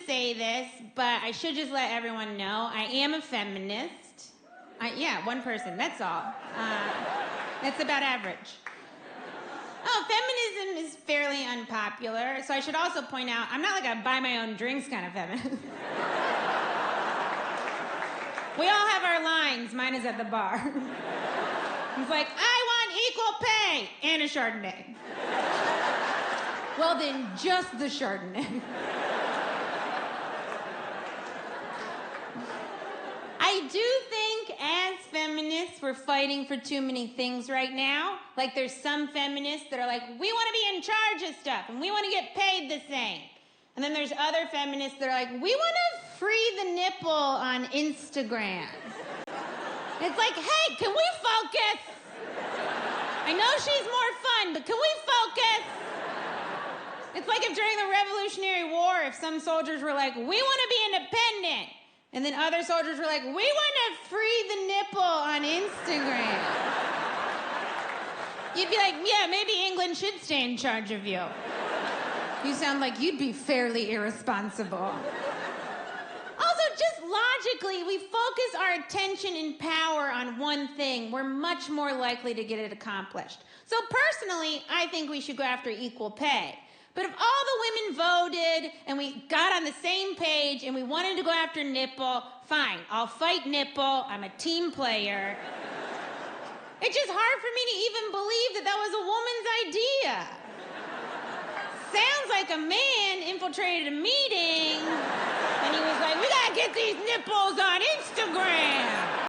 say this, but I should just let everyone know I am a feminist. Yeah, one person, that's all. That's about average. Oh, feminism is fairly unpopular, so I should also point out I'm not like a buy my own drinks kind of feminist. We all have our lines. Mine is at the bar. He's like, I want equal pay and a Chardonnay. Well, then just the Chardonnay. I do think as feminists, we're fighting for too many things right now. Like there's some feminists that are like, we want to be in charge of stuff and we want to get paid the same. And then there's other feminists that are like, we want to free the nipple on Instagram. It's like, hey, can we focus? I know she's more fun, but can we focus? It's like if during the Revolutionary War, if some soldiers were like, we want to be independent. And then other soldiers were like, we want to free the nipple on Instagram. You'd be like, yeah, maybe England should stay in charge of you. You sound like you'd be fairly irresponsible. Also, just logically, we focus our attention and power on one thing. We're much more likely to get it accomplished. So personally, I think we should go after equal pay. But if all the women voted and we got on the same page and we wanted to go after nipple, fine, I'll fight nipple. I'm a team player. It's just hard for me to even believe that was a woman's idea. Sounds like a man infiltrated a meeting and he was like, we gotta get these nipples on Instagram.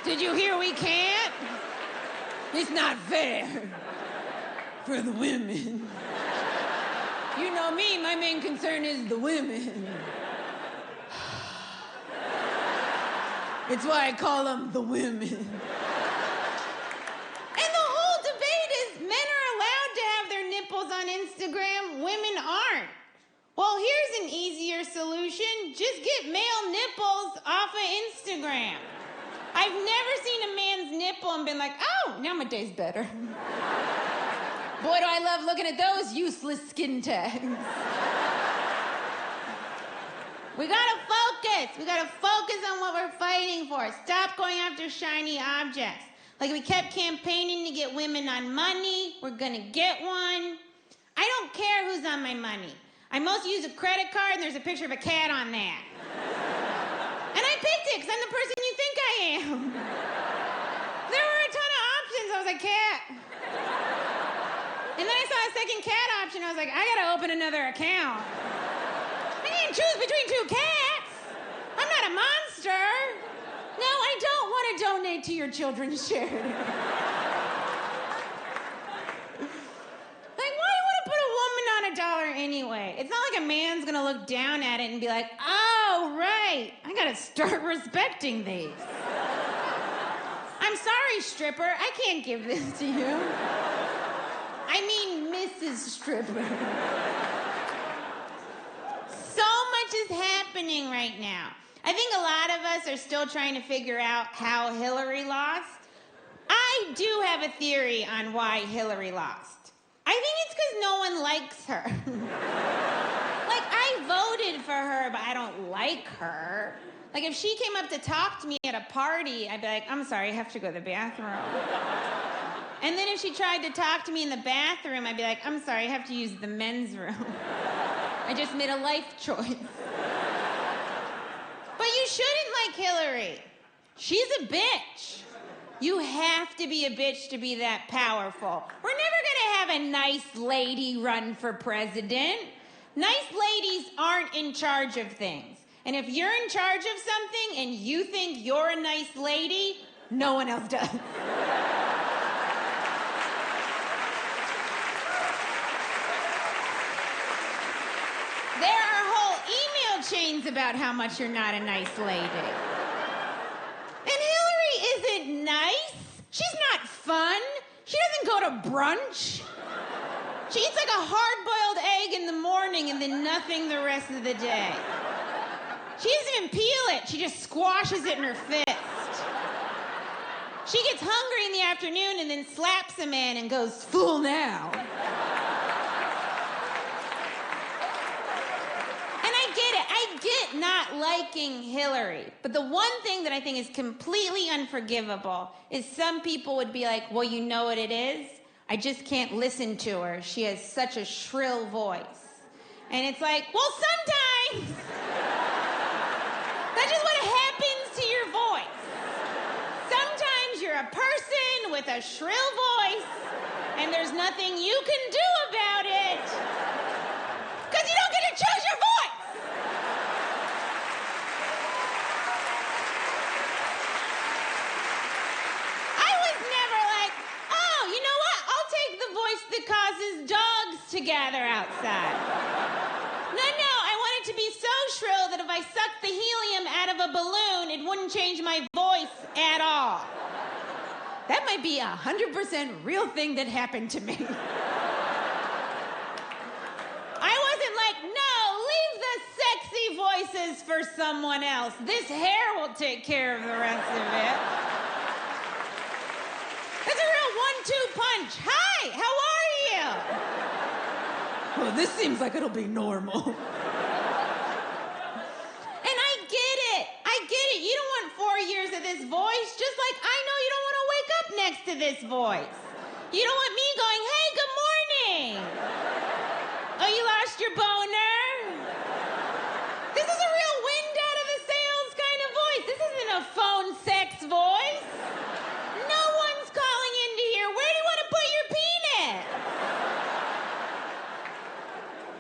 Did you hear we can't? It's not fair for the women. You know me, my main concern is the women. It's why I call them the women. On Instagram, women aren't. Well, here's an easier solution. Just get male nipples off of Instagram. I've never seen a man's nipple and been like, oh, now my day's better. Boy, do I love looking at those useless skin tags. We gotta focus. We gotta focus on what we're fighting for. Stop going after shiny objects. Like we kept campaigning to get women on money. We're gonna get one. I don't care who's on my money. I mostly use a credit card and there's a picture of a cat on that. And I picked it because I'm the person you think I am. There were a ton of options. I was like, cat. And then I saw a second cat option. I was like, I gotta open another account. I can't choose between two cats. I'm not a monster. No, I don't want to donate to your children's charity. $1 anyway. It's not like a man's gonna look down at it and be like, oh, right, I gotta start respecting these. I'm sorry, stripper, I can't give this to you. I mean, Mrs. Stripper. So much is happening right now. I think a lot of us are still trying to figure out how Hillary lost. I do have a theory on why Hillary lost. I think it's because no one likes her. Like, I voted for her, but I don't like her. Like, if she came up to talk to me at a party, I'd be like, I'm sorry, I have to go to the bathroom. And then if she tried to talk to me in the bathroom, I'd be like, I'm sorry, I have to use the men's room. I just made a life choice. But you shouldn't like Hillary. She's a bitch. You have to be a bitch to be that powerful. We're never gonna have a nice lady run for president. Nice ladies aren't in charge of things. And if you're in charge of something and you think you're a nice lady, no one else does. There are whole email chains about how much you're not a nice lady. Isn't nice. She's not fun. She doesn't go to brunch. She eats like a hard-boiled egg in the morning and then nothing the rest of the day. She doesn't even peel it. She just squashes it in her fist. She gets hungry in the afternoon and then slaps a man and goes, full now. not liking Hillary, but the one thing that I think is completely unforgivable is some people would be like, well, you know what it is? I just can't listen to her. She has such a shrill voice. And it's like, well, sometimes that's just what happens to your voice. Sometimes you're a person with a shrill voice, and there's nothing you can do about it, because you don't get to choose your voice. I was never like, oh, you know what? I'll take the voice that causes dogs to gather outside. No, I want it to be so shrill that if I sucked the helium out of a balloon, it wouldn't change my voice at all. That might be 100% real thing that happened to me. I wasn't like, no, leave the sexy voices for someone else. This hair will take care of the rest of it. That's a real 1-2 punch. Hi, how are you? Well, this seems like it'll be normal. And I get it. You don't want 4 years of this voice, just like I know you don't want to wake up next to this voice. You don't want me going, hey, good morning. Oh, you lost your boner? This is a real wind out of the sails kind of voice. This isn't a phone sex voice. No one's calling into here. Where do you want to put your penis?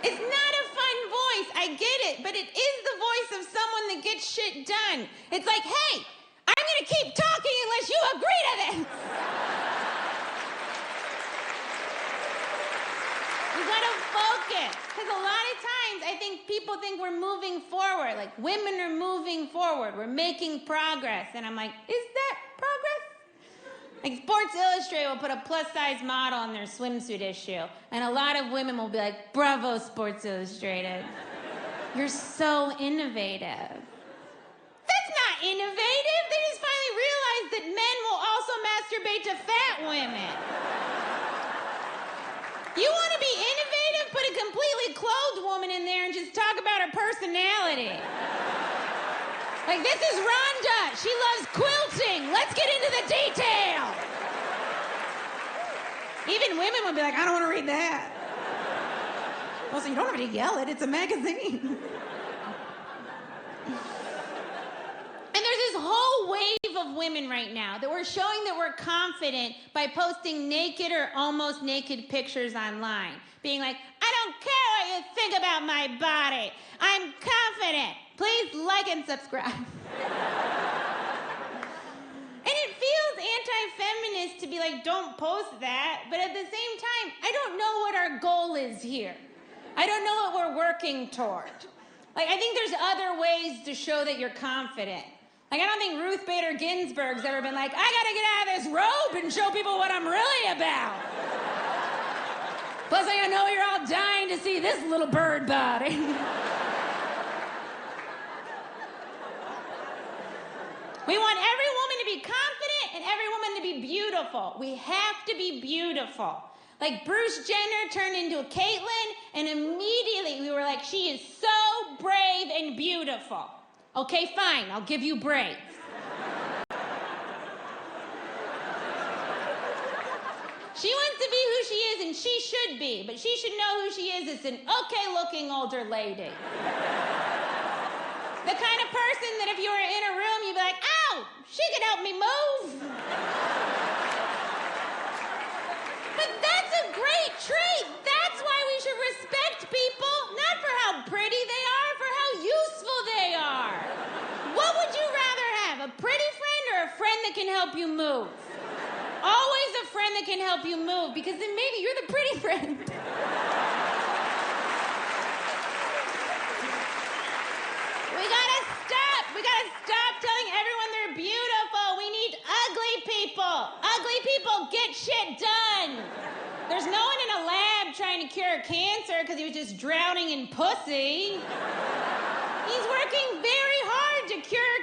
It's not a fun voice, I get it, but it is the voice of someone that gets shit done. It's like, hey, I'm gonna keep talking unless you agree to this. You gotta focus, because a lot of times I think people think we're moving forward, like women are moving forward, we're making progress, and I'm like, is that progress? Like Sports Illustrated will put a plus-size model on their swimsuit issue, and a lot of women will be like, bravo, Sports Illustrated. You're so innovative. That's not innovative. They just finally realized that men will also masturbate to fat women. You want to be innovative? Put a completely clothed woman in there and just talk about her personality. Like, this is Rhonda. She loves quilting. Let's get into the detail. Even women would be like, I don't want to read that. Also, you don't have to yell it. It's a magazine. And there's this whole wave of women right now that we're showing that we're confident by posting naked or almost naked pictures online. Being like, I don't care what you think about my body. I'm confident. Please like and subscribe. And it feels anti-feminist to be like, don't post that. But at the same time, I don't know what our goal is here. I don't know what we're working toward. Like, I think there's other ways to show that you're confident. Like, I don't think Ruth Bader Ginsburg's ever been like, I gotta get out of this robe and show people what I'm really about. Plus, I know you're all dying to see this little bird body. We want every woman to be confident and every woman to be beautiful. We have to be beautiful. Like Bruce Jenner turned into a Caitlyn, and immediately we were like, she is so brave and beautiful. Okay, fine, I'll give you brave. She wants to be who she is, and she should be, but she should know who she is. It's an okay-looking older lady. The kind of person that if you were in a room, you'd be like, ow, she could help me move. But that's a great trait. That's why we should respect people, not for how pretty they are, for how useful they are. What would you rather have, a pretty friend or a friend that can help you move? Always a friend that can help you move, because then maybe you're the pretty friend. We gotta stop telling everyone they're beautiful. We need ugly people. Ugly people get shit done. There's no one in a lab trying to cure cancer because he was just drowning in pussy. He's working very hard to cure